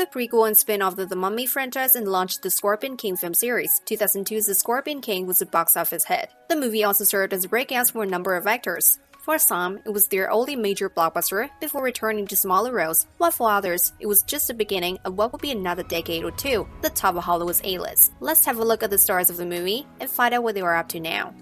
the prequel and spin-off of the Mummy franchise and launched the Scorpion King film series. 2002's The Scorpion King was a box office hit. The movie also served as a breakout for a number of actors. For some, it was their only major blockbuster before returning to smaller roles, while for others, it was just the beginning of what would be another decade or two, the top of Hollywood's A-list. Let's have a look at the stars of the movie and find out what they are up to now.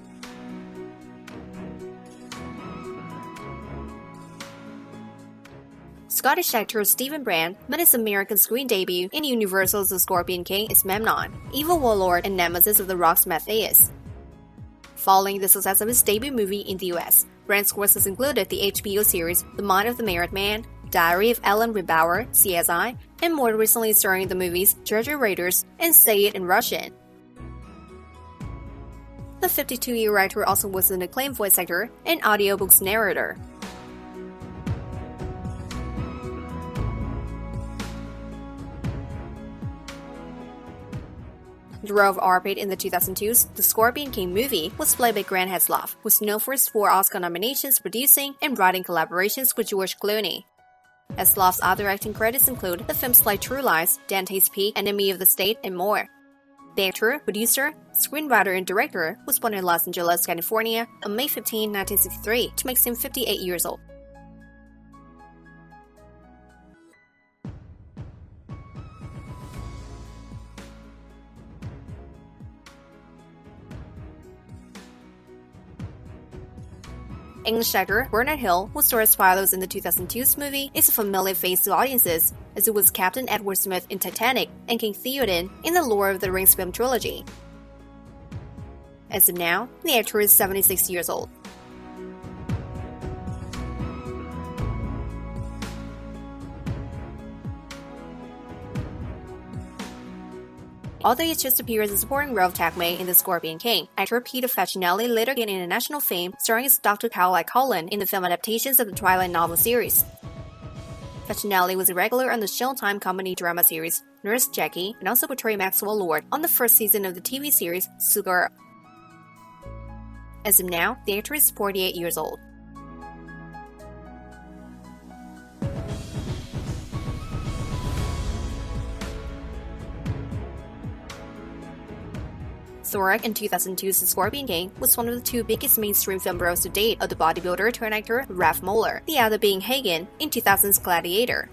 Scottish actor Stephen Brand made his American screen debut in Universal's The Scorpion King as Memnon, evil warlord and nemesis of the Rock's Matthias. Following the success of his debut movie in the US, Brand's works has included the HBO series The Mind of the Married Man, Diary of Ellen Riebauer, CSI, and more recently starring in the movies Treasure Raiders and Say It in Russian. The 52-year actor also was an acclaimed voice actor and audiobooks narrator. The role of Arpid in the 2002's The Scorpion King movie was played by Grant Heslov, who is known for his 4 Oscar nominations producing and writing collaborations with George Clooney. Heslov's other acting credits include the films like True Lies, Dante's Peak, Enemy of the State, and more. The actor, producer, screenwriter, and director was born in Los Angeles, California on May 15, 1963, which makes him 58 years old. English actor Bernard Hill, who stars Philos in the 2002's movie, is a familiar face to audiences, as he was Captain Edward Smith in Titanic and King Theoden in the Lord of the Rings film trilogy. As of now, the actor is 76 years old. Although he just appeared as a supporting role of Tagmay in The Scorpion King, actor Peter Facinelli later gained international fame starring as Dr. Carl Cullen in the film adaptations of the Twilight novel series. Facinelli was a regular on the Showtime comedy drama series Nurse Jackie and also portrayed Maxwell Lord on the first season of the TV series Sugar. As of now, the actor is 48 years old. Thorak in 2002's The Scorpion King was one of the 2 biggest mainstream film roles to date of the bodybuilder turned actor Ralph Moeller, the other being Hagen in 2000's Gladiator.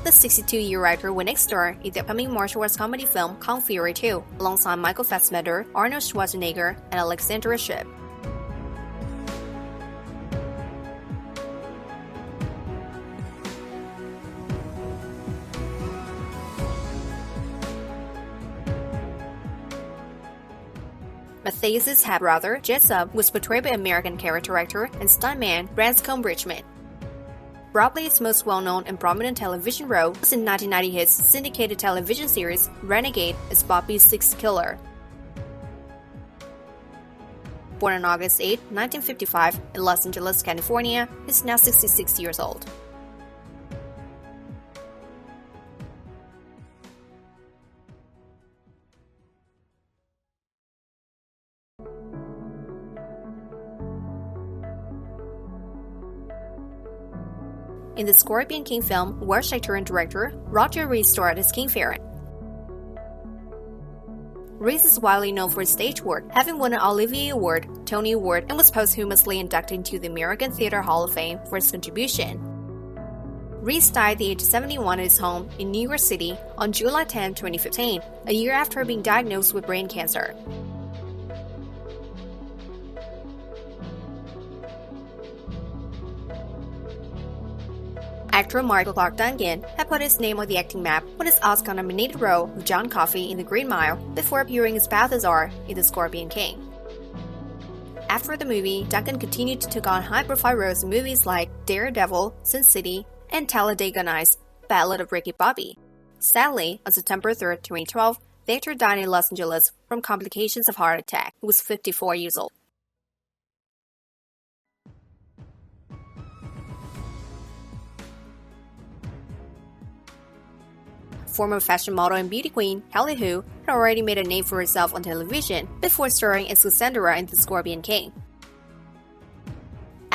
The 62-year actor will next star in the upcoming martial arts comedy film Kung Fury 2, alongside Michael Fassbender, Arnold Schwarzenegger, and Alexandra Shipp. Matthias' half-brother, Jessup, was portrayed by American character actor and stuntman Branscombe Richmond. Broadway's most well-known and prominent television role was in 1990 hits syndicated television series Renegade as Bobby's Sixth Killer. Born on August 8, 1955, in Los Angeles, California, he is now 66 years old. In the Scorpion King film, Welsh actor and director Roger Rees starred as King Farron. Rees is widely known for his stage work, having won an Olivier Award, Tony Award, and was posthumously inducted into the American Theatre Hall of Fame for his contribution. Rees died at the age of 71 at his home in New York City on July 10, 2015, a year after being diagnosed with brain cancer. Actor Michael Clarke Duncan had put his name on the acting map with his Oscar-nominated role of John Coffey in The Green Mile before appearing as Balthazar in The Scorpion King. After the movie, Duncan continued to take on high-profile roles in movies like Daredevil, Sin City, and Talladega Nights, Ballad of Ricky Bobby. Sadly, on September 3, 2012, the actor died in Los Angeles from complications of heart attack. He was 54 years old. Former fashion model and beauty queen Kelly Hu had already made a name for herself on television before starring as Cassandra in The Scorpion King.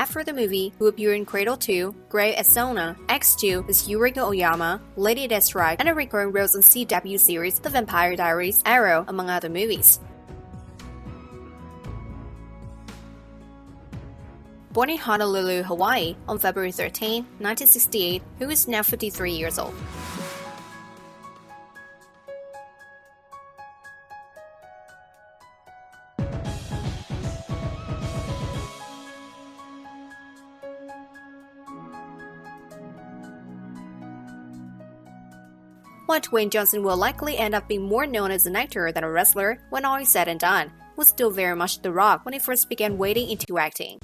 After the movie, who appeared in Cradle 2, Grey as Sona, X2 as Yuriko Oyama, Lady Deathstrike, and a recurring role on CW series The Vampire Diaries, Arrow, among other movies. Born in Honolulu, Hawaii, on February 13, 1968, who is now 53 years old. While Dwayne Johnson will likely end up being more known as an actor than a wrestler when all is said and done, was still very much The Rock when he first began wading into acting.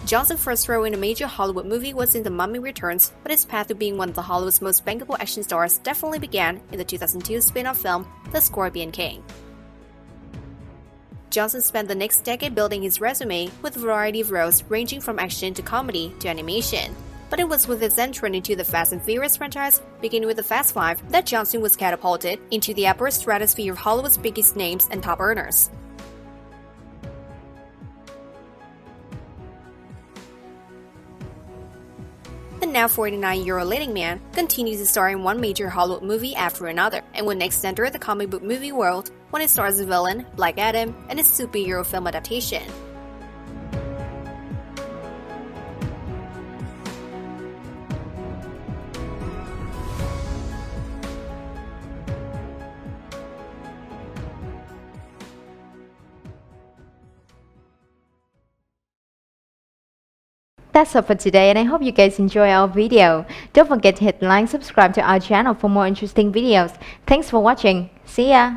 Johnson's first role in a major Hollywood movie was in The Mummy Returns, but his path to being one of the Hollywood's most bankable action stars definitely began in the 2002 spin-off film The Scorpion King. Johnson spent the next decade building his resume with a variety of roles ranging from action to comedy to animation. But it was with his entrance into the Fast and Furious franchise, beginning with the Fast Five, that Johnson was catapulted into the upper stratosphere of Hollywood's biggest names and top earners. The now 49-year-old leading man continues to star in one major Hollywood movie after another, and will next enter the comic book movie world when he stars as villain Black Adam and his superhero film adaptation. That's all for today, and I hope you guys enjoy our video. Don't forget to hit like, subscribe to our channel for more interesting videos. Thanks for watching. See ya!